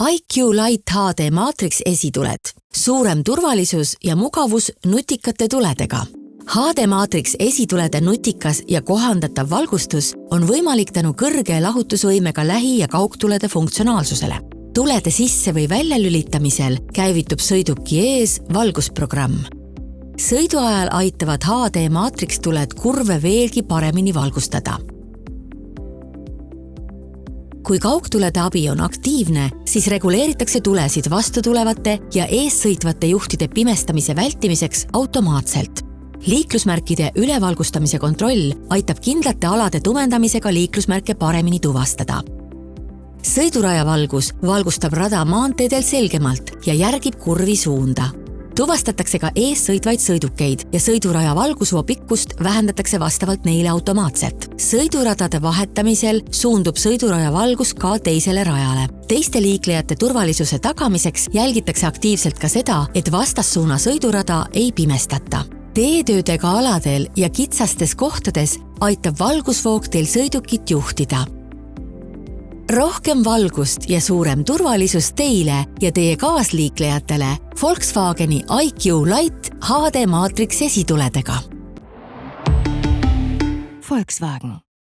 IQ Light HD Matrix esituled. Suurem turvalisus ja mugavus nutikate tuledega. HD Matrix esitulede nutikas ja kohandatav valgustus on võimalik tänu kõrge lahutusvõimega lähi- ja kaugtulede funktsionaalsusele. Tulede sisse või välja lülitamisel käivitub sõiduki ees valgusprogramm. Sõidu ajal aitavad HD Matrix tuled kurve veelgi paremini valgustada. Kui kaugtulede abi on aktiivne, siis reguleeritakse tulesid vastutulevate ja eessõitvate juhtide pimestamise vältimiseks automaatselt. Liiklusmärkide ülevalgustamise kontroll aitab kindlate alade tumendamisega liiklusmärke paremini tuvastada. Sõiduraja valgus valgustab rada maanteedel selgemalt ja järgib kurvi suunda. Tuvastatakse ka eessõitvaid sõidukeid ja sõiduraja valgusvoo pikkust vähendatakse vastavalt neile automaatselt. Sõiduradade vahetamisel suundub sõiduraja valgus ka teisele rajale. Teiste liiklejate turvalisuse tagamiseks jälgitakse aktiivselt ka seda, et vastassuuna sõidurada ei pimestata. Teetöödega aladel ja kitsastes kohtades aitab valgusvoog teil sõidukit juhtida. Rohkem valgust ja suurem turvalisus teile ja teie kaasliiklejatele Volkswageni IQ Light HD Matrix esituledega. Volkswagen.